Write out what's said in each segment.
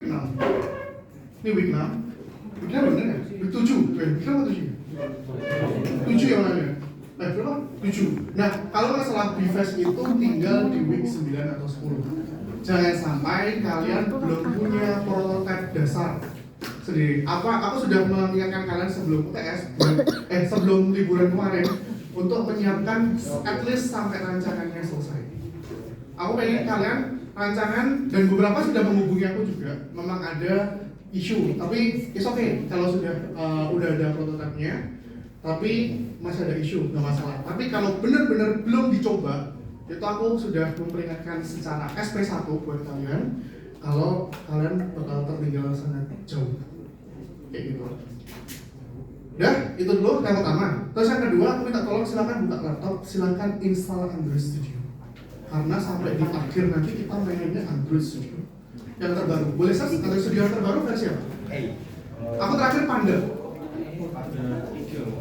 6. Ini week 6. Week 6 bener ya? Week 7. Week 6 atau 7? 7 yang mana? Berapa? 7. Nah, kalau masalah device itu tinggal di week 9 atau 10. Jangan sampai kalian belum punya prototipe dasar sendiri. Aku sudah mengingatkan kalian sebelum UTS, sebelum liburan kemarin untuk menyiapkan at least sampai rancangannya selesai. Aku pengen kalian rancangan, dan beberapa sudah menghubungi aku juga. Memang ada isu, tapi it's okay kalau sudah udah ada prototipenya, tapi masih ada isu, nggak masalah. Tapi kalau benar-benar belum dicoba, itu aku sudah memperingatkan secara SP1 buat kalian kalau kalian bakal tertinggal sangat jauh. Kayak gitu. Udah, itu dulu yang pertama. Terus yang kedua, aku minta tolong silakan buka laptop, silakan install Android Studio. Karena sampai di akhir nanti kita mainnya Android Studio yang terbaru. Boleh sih Android Studio yang terbaru versi apa? Aku terakhir Panda.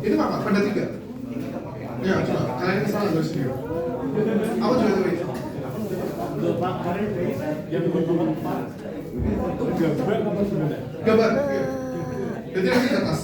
Itu apa? Panda 3. Ya, coba kalian install Android Studio. Aku juga tahu itu. Gambar. Jadi nanti di atas.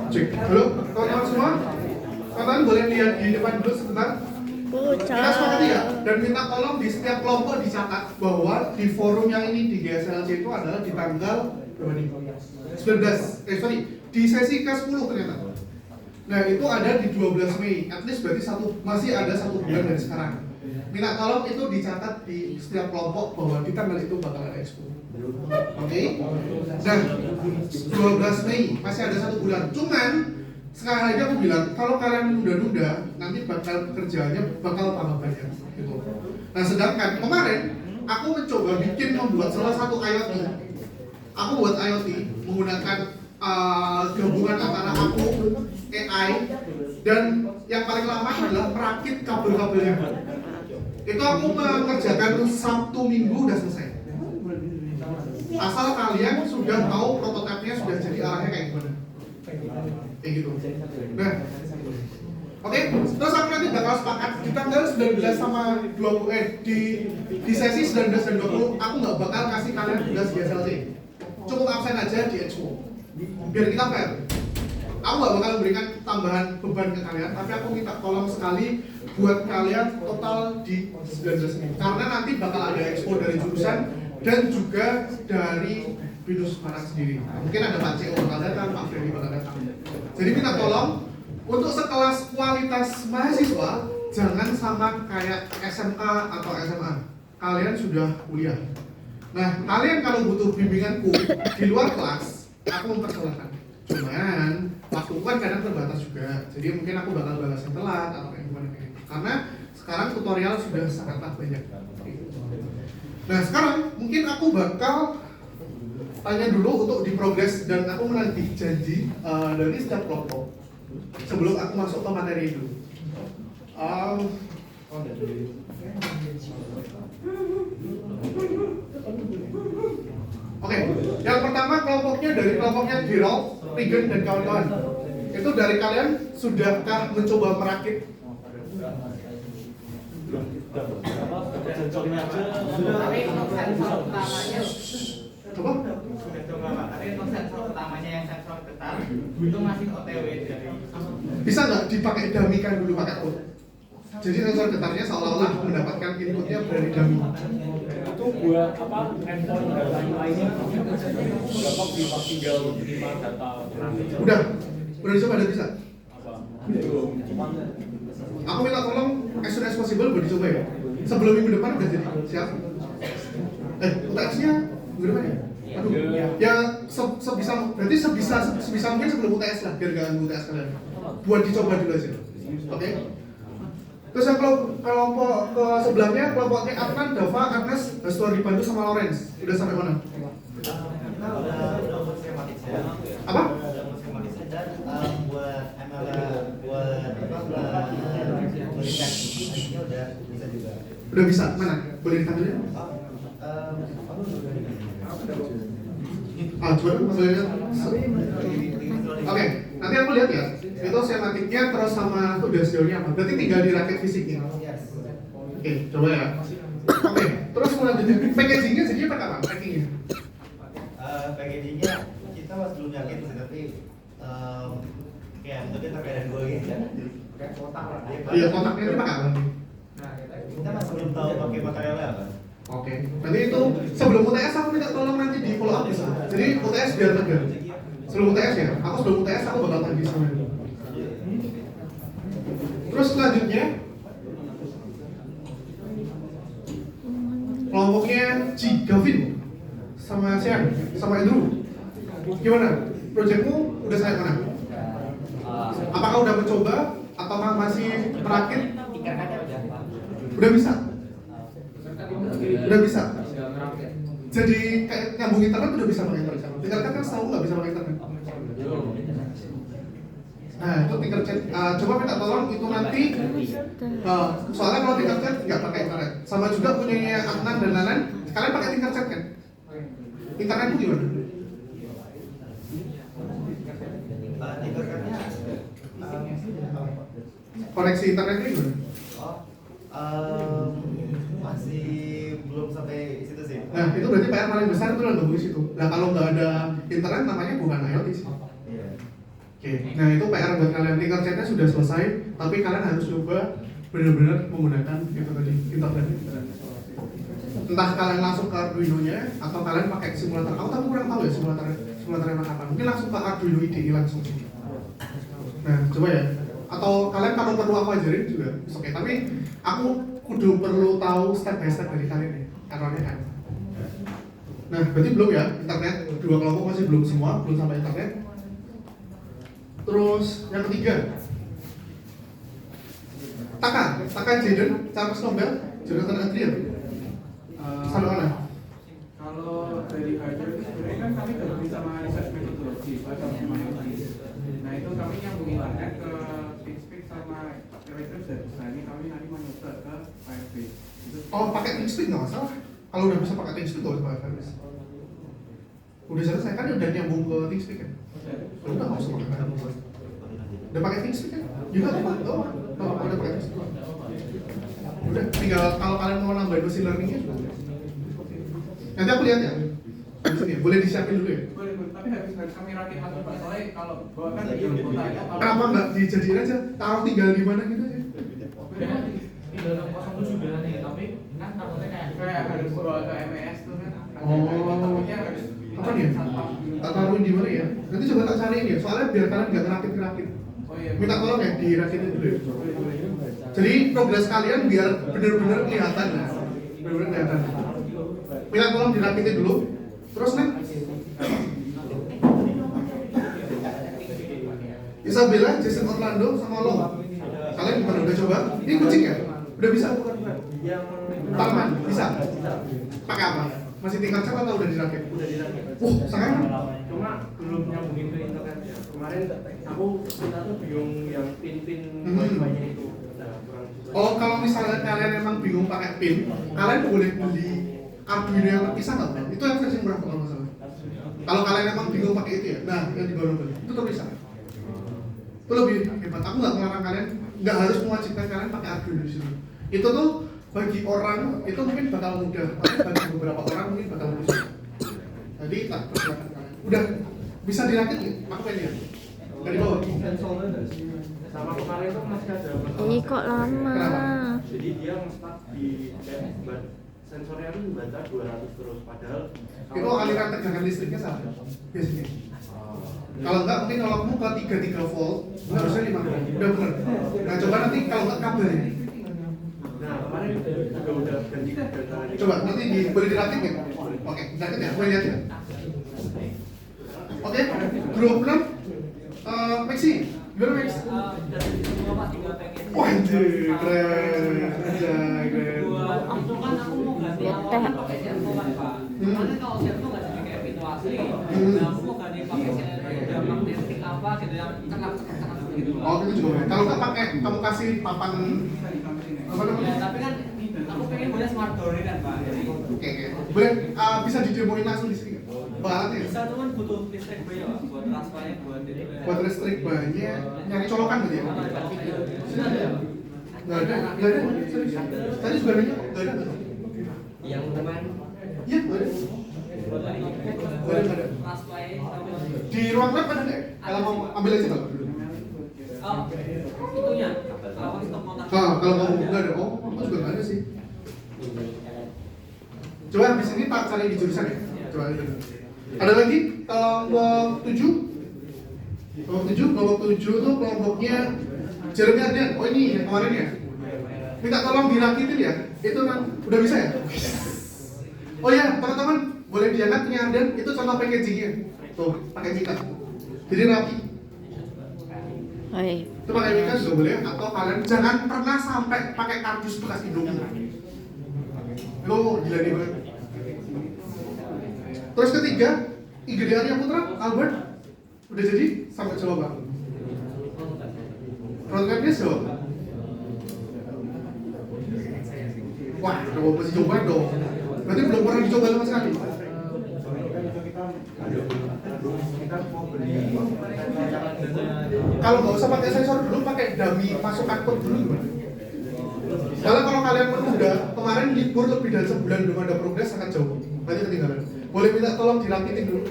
Cek. Halo, teman-teman semua. Teman-teman boleh lihat di depan dulu sebentar. Kita sepakati ya, dan minta tolong di setiap kelompok dicatat bahwa di forum yang ini di GSLC itu adalah di tanggal berapa nih? 19, di sesi ke-10 ternyata. Nah itu ada di 12 Mei, at least berarti masih ada 1 bulan dari sekarang. Minta tolong itu dicatat di setiap kelompok bahwa di tanggal itu bakal ada expo. Oke? Dan 12 Mei masih ada 1 bulan. Cuman sekarang aja aku bilang kalau kalian menunda-nunda nanti bakal kerjanya bakal tambah banyak gitu. Nah sedangkan kemarin aku mencoba membuat salah satu IoT. Aku buat IoT menggunakan gabungan antara aku, AI, dan yang paling lama adalah merakit kabel-kabelnya. Itu aku mengerjakan Sabtu Minggu udah selesai. Asal kalian sudah tahu prototipenya sudah jadi arahnya kayak gimana. Kayak gitu. Nah, oke. Terus aku nanti bakal 19 sama 20 di sesi 19 dan 20 aku nggak bakal kasih kalian tugas di SLC. Cukup absen aja di expo. Biar kita fair. Aku nggak bakal memberikan tambahan beban ke kalian, tapi aku minta tolong sekali buat kalian total di 19 ini. Karena nanti bakal ada expo dari jurusan dan juga dari Binus Semarang sendiri. Mungkin ada Pak CEO bakal datang, Pak Freddy bakal datang. Jadi minta tolong untuk sekelas kualitas mahasiswa jangan sama kayak SMK atau SMA. Kalian sudah kuliah. Nah, kalian kalau butuh bimbinganku di luar kelas, aku mempersilahkan. Cuman waktu kan kadang terbatas juga. Jadi mungkin aku bakal balas yang telat atau kayak gimana kayak gitu. Karena sekarang tutorial sudah sangatlah banyak. Nah, sekarang mungkin aku bakal tanya dulu untuk di progres dan aku menagih janji dari setiap kelompok sebelum aku masuk ke materi dulu. Oke, yang pertama kelompoknya dari kelompoknya Gerald, Regan dan kawan-kawan. Itu dari kalian sudahkah mencoba merakit? Coba? Tapi untuk sensor utamanya yang sensor getar itu masih OTW dari. Bisa nggak dipakai damikan dulu pakai code? Jadi sensor getarnya seolah-olah mendapatkan inputnya dari dummy. Itu buat apa? Endpoint data lainnya gampang tinggal terima data. Udah dicoba ada bisa? Belum. Aku minta tolong as soon as possible buat dicoba ya. Sebelum minggu depan udah jadi. Siap? UTS-nya minggu depan ya? Aduh, ya sebisa mungkin sebelum UTS lah, biar gak ganggu UTS kalian. Buat dicoba dulu aja. Oke? Terus yang kelompok ke sebelahnya, kelompoknya Adnan, Dava, Agnes, Hastua Dibantu sama Lawrence. Udah sampai mana? Apa? Udah bisa? Mana? Boleh ditampilin? Coba maksudnya. Oke, nanti aku lihat ya. Itu sematiknya terus sama udah sejauhnya apa? Berarti tinggal dirakit fisiknya. Oke, coba ya. Oke, terus selanjutnya packagingnya jadinya pakai apa? Packagingnya? Packagingnya kita masih belum yakin sih, tapi kayak mungkin terkait dengan gue gitu. Kayak kotak lah. Iya, kotaknya itu pakai apa? Kita masih belum tahu pakai materialnya apa. Oke, nanti itu sebelum UTS aku minta tolong nanti di follow up bisa. Jadi UTS biar lega. Sebelum UTS ya, aku sebelum UTS aku bakal tagih sama dia. Terus selanjutnya kelompoknya G Gavin sama siapa? Sama Andrew. Gimana? Proyekmu udah sampai mana? Apakah udah mencoba atau masih merakit? Udah bisa? Udah bisa? Jadi kayak nyambung internet udah bisa pakai internet. Tinkercad kan setahu nggak bisa pakai internet. Nah itu Tinkercad, coba minta tolong itu nanti soalnya kalau Tinkercad nggak pakai internet. Sama juga punyanya Adnan dan lain-lain, kalian pakai Tinkercad kan? Internet itu gimana? Koneksi internetnya gimana? Masih belum sampai situ sih. Nah itu berarti PR paling besar itu adalah di situ. Nah kalau nggak ada internet namanya bukan IoT sih. Iya. Oke, nah itu PR buat kalian. Tinkercad-nya sudah selesai, tapi kalian harus coba benar-benar menggunakan itu tadi internet. Entah kalian langsung ke Arduino-nya atau kalian pakai simulator. Aku kurang tahu ya simulatornya apa. Mungkin langsung ke Arduino IDE langsung. Nah coba ya. Atau kalian kalau perlu aku ajarin juga, oke. Tapi aku kudu perlu tahu step by step dari kalian nih, errornya kan. Nah, berarti belum ya internet, dua kelompok masih belum semua, belum sampai internet. Terus yang ketiga, Taka Jaden, Charles Nobel, Jonathan Adrian. Sampai mana? Kalau dari belajar itu sebenarnya kan kami gabung sama research metodologi, bahasa humanis. Nah itu kami nyambung internet ke TeamSpeak sama Telegram dan nah ini kami nanti mencoba ke Firebase. Oh, pakai TeamSpeak nggak masalah. Kalau udah bisa pakai TeamSpeak nggak usah pakai Firebase. Udah selesai kan udah nyambung ke TeamSpeak kan? Udah nggak usah pakai Firebase. Udah pakai TeamSpeak kan? Juga tuh, udah pakai TeamSpeak. Udah, tinggal kalau kalian mau nambahin machine learningnya juga boleh. Nanti aku lihat ya. Di sini, boleh disiapin dulu ya. Boleh, tapi harus kami rakit satu Pak, soalnya kalau bawa kan di dalam kota ya. Kenapa nggak dijadiin aja? Taruh tinggal di mana gitu aja. Di dalam 07 bilang nih, tapi kan takutnya Kayak harus bawa ke MES tuh kan. Oh. Takutnya harus Apa nih? Tak taruhin di mana ya? Nanti coba tak cariin ya. Soalnya biar kalian nggak ngerakit-ngerakit. Oh iya. Minta tolong ya dirakitin dulu ya. Boleh, boleh. Jadi progres kalian biar benar-benar kelihatan ya. Benar-benar kelihatan. Minta tolong dirakitin dulu. Terus nih. Isabella, Jason Orlando, sama lo. Kalian gimana? Udah coba? Ini kucing ya? Udah bisa? Tanaman? Bisa? Pakai apa? Masih tingkat cap atau udah dirakit? Udah dirakit. Sekarang? Cuma belum nyambungin ke internet ya. Kemarin kita tuh bingung yang pin-pin wifi-nya itu. Nah, kurang susah. Oh, kalau misalnya kalian emang bingung pakai pin, kalian boleh beli Arduino yang terpisah nggak? Itu yang versi berapa kalau nggak salah? Kalau kalian emang bingung pakai itu ya, nah yang di bawah itu terpisah. Itu lebih hebat. Aku nggak melarang kalian, nggak harus mewajibkan kalian pakai Arduino di sini. Itu tuh bagi orang itu mungkin bakal mudah, tapi bagi beberapa orang mungkin bakal susah. Jadi tak persilakan kalian. Udah bisa dirakit nggak? Aku pengen lihat. Dari bawah. Sama kemarin tuh masih ada masalah. Ih kok lama. Kenapa? Jadi dia nge-start di sensornya tuh baca 200 terus padahal Itu aliran tegangan listriknya salah biasanya. Kalau enggak mungkin kalau kamu ke 33 volt harusnya 5 volt. Udah bener. Nah coba nanti kalau enggak kabelnya. nah kemarin udah ganti data. Coba nanti boleh dirakit nggak? Oke, dirakit ya. Boleh lihat ya. Oke, grup 6. Maxi, gimana Max? Wah anjir, keren. Anjay, keren. itu kan aku mau ganti aku kan pakai servo kan Pak. Karena kalau servo nggak jadi kayak pintu asli. Nah aku mau ganti pakai yang magnetik apa gitu yang cekak gitu. Oh itu juga boleh. Kalau nggak pakai, kamu kasih papan apa Ya, namanya? tapi kan aku pengen punya smart door ini kan Pak. Jadi Oke, boleh bisa didemoin langsung di sini nggak? Bahannya? bisa tuh kan butuh listrik banyak Pak buat transfernya buat ini. Buat listrik banyak, nyari colokan berarti ya? Sudah ada ya Pak? Nggak ada, nggak ada. Serius. Tadi juga nanya, nggak ada nggak? Yang kemarin Iya, nggak ada. buat ini Nggak ada. transfernya sama Di ruang lab ada nggak? Kalau mau ambil aja kalau dulu. oh itunya apa stop kontak. Kalau mau nggak ada, oh aku juga nggak ada sih. Coba habis ini tak cari di jurusan ya. Coba itu. Ada lagi kelompok 7. Kelompok 7 tuh kelompoknya Jeremy Arden. Oh ini yang kemarin ya. Minta tolong dirakitin ya. Itu kan udah bisa ya? Oh ya teman-teman boleh diangkat punya Arden. Itu contoh packagingnya. Tuh pakai mika. Jadi rapi. Oi. Itu pakai mika juga boleh. Atau kalian jangan pernah sampai pakai kardus bekas Indomie. Itu gila nih banget. Terus ketiga, IGD Arya Putra, Albert udah jadi sampai coba Pak. Prototype-nya coba. Wah, udah mesti coba dong. Berarti belum pernah dicoba sama sekali. Kalau nggak usah pakai sensor dulu, pakai dummy masuk akun dulu gimana? Soalnya kalau kalian menunda, kemarin libur lebih dari sebulan belum ada progres akan jauh. Nanti ketinggalan. Boleh minta tolong dirakitin dulu.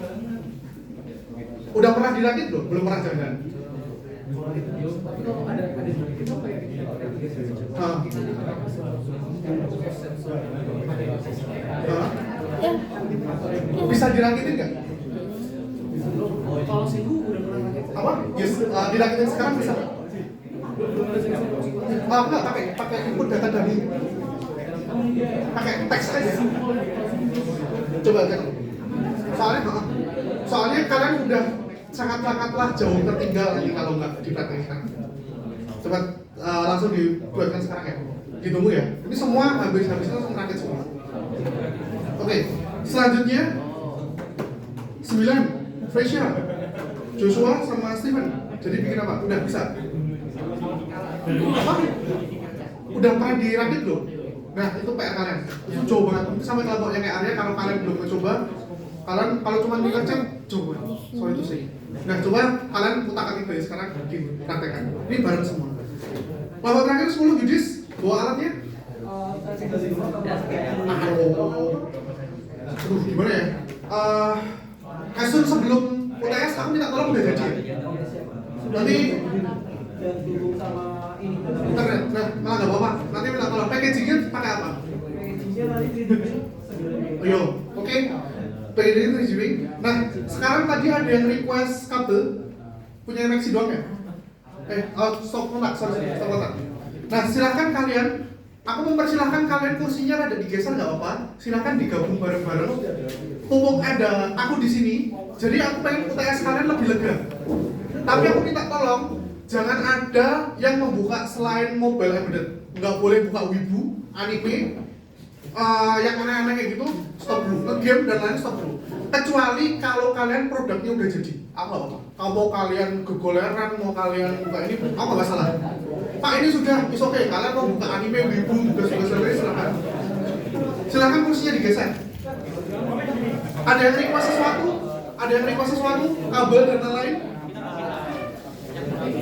Udah pernah dirakit belum? Belum pernah jangan. Bisa dirakitin nggak? Kalau singgu udah pernah pakai. Apa? Yes, dirakitin sekarang bisa nggak? Enggak, pakai input data dari pakai teks aja. Coba kan. Soalnya kalian udah sangatlah jauh tertinggal nanti kalau nggak dipraktekkan. Coba langsung dibuatkan sekarang ya. Ditunggu ya. Ini semua habis langsung rakit semua. Oke, selanjutnya 9 Fresia, Joshua sama Steven. Jadi bikin apa? Udah bisa. Apa? Udah pernah dirakit belum? Nah itu PR kalian. Itu jauh banget. Itu sampai kelompoknya kayak Arya. Kalau kalian belum mencoba, kalian kalau cuma dikerjain, coba. Soal itu sih. Nah coba kalian utak-atik dari sekarang dipraktekkan. Ini bareng semua. Kelompok terakhir 10 Yudis, bawa alatnya. Aduh, gimana ya? Kasun sebelum UTS aku minta tolong udah jadi. Nanti internet, nah malah nggak apa-apa. Nanti minta tolong packagingnya pakai apa? Ayo, oke. Packaging 3GB. Nah, sekarang tadi ada yang request kabel punya Maxi doang ya? Stop kontak, sorry, stop kontak. Nah, silahkan kalian. Aku mempersilahkan kalian kursinya rada digeser nggak apa-apa. Silahkan digabung bareng-bareng. Mumpung ada aku di sini, jadi aku pengen UTS kalian lebih lega. Tapi aku minta tolong, jangan ada yang membuka selain mobile embedded. Nggak boleh buka wibu, anime, yang aneh-aneh kayak gitu, stop dulu. Nge-game dan lain stop dulu. Kecuali kalau kalian produknya udah jadi, apa-apa. Kalau mau kalian kegoleran, mau kalian buka ini, aku nggak masalah. Pak ini sudah, is okay. Kalian mau buka anime, wibu, tugas-tugas lain silakan. Silakan kursinya digeser. Ada yang request sesuatu? Ada yang request sesuatu? Kabel dan lain-lain?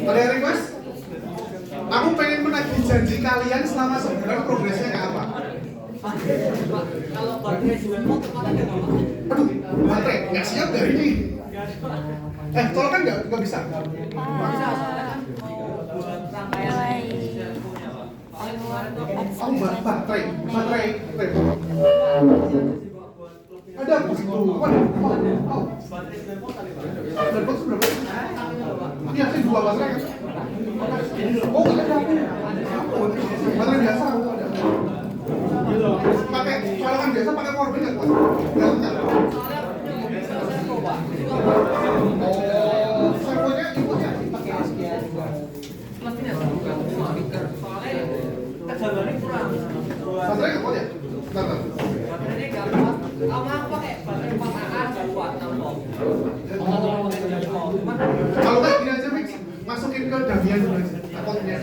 Ada yang request? Aku pengen menagih janji kalian selama sebulan progresnya kayak apa? Kalau baterai mau kemana ya Pak? Aduh, baterai nggak siap dari ini. Kalau kan nggak bisa. Baterai. Ada begitu. Berapa berapa? Iya sih 2 baterai kan. Oh ada. Baterai biasa ada. Pakai colokan biasa pakai powerbank nggak kuat? Nggak. Servonya inputnya pakai SPA juga. Pastinya bukan cuma speaker. Soalnya kejalannya kurang. Baterai nggak kuat ya? Bentar. Baterainya nggak kuat. Sama aku pakai baterai 4AA nggak kuat 6 volt. Kalau nggak gini aja mix, masukin ke Damian dulu aja. Akotnya.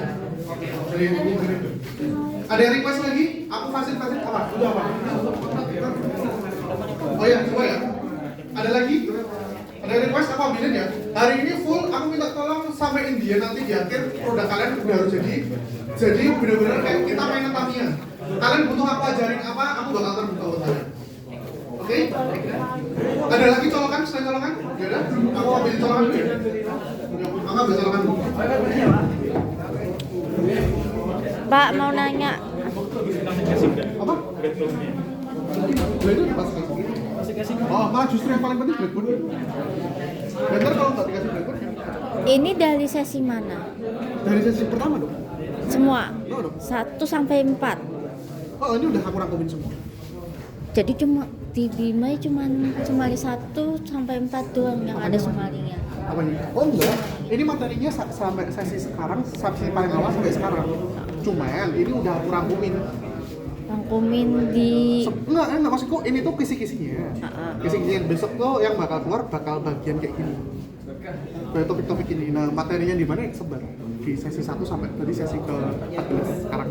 Oke. Dari ini. Ada yang request lagi? Aku fasil apa? Udah apa? Oh ya, coba ya. Ada lagi? Ada yang request aku ambilin ya. Hari ini full, aku minta tolong sampai India nanti di akhir produk kalian udah harus jadi. Jadi benar-benar kayak kita main Tamiya. Kalian butuh aku ajarin apa? Aku bakal terbuka buat kalian. Oke? Ada lagi colokan? Selain colokan? Ya udah. Aku ambil colokan dulu ya. Aku ambil colokan dulu. Pak mau nanya. Apa? Blender pas kasih. Oh, malah justru yang paling penting Blackboard. Blender kalau nggak dikasih Blackboard, Ini dari sesi mana? dari sesi pertama dong. Semua. Oh, dong. 1 sampai 4. Oh, ini udah aku rangkumin semua. Jadi cuma di Bimai cuma 1 sampai 4 doang yang ada sumarinya. Apa ini? Oh enggak, ini materinya sampai sesi sekarang, sesi paling awal sampai sekarang. Cuman ini udah aku rangkumin. Rangkumin di Enggak maksudku ini tuh kisi-kisinya. Kisi-kisinya besok tuh yang bakal keluar bakal bagian kayak gini. Kayak topik-topik ini. Nah, materinya di mana sebar di sesi 1 sampai tadi sesi ke 14 sekarang.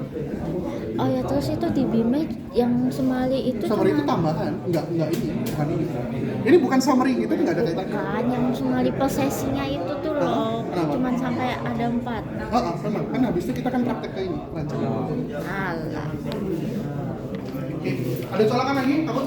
Oh ya, terus itu di Bimai yang Sumali itu Summary itu tambahan, enggak ini, bukan ini. Ini bukan summary gitu, enggak ada kaitannya. kan yang Sumali prosesinya itu tuh loh. Kenapa? Cuman sampai ada 4. Sama. Kan habis itu kita kan praktek ke ini, lanjut. Alah. Oke. Ada colokan lagi? Aku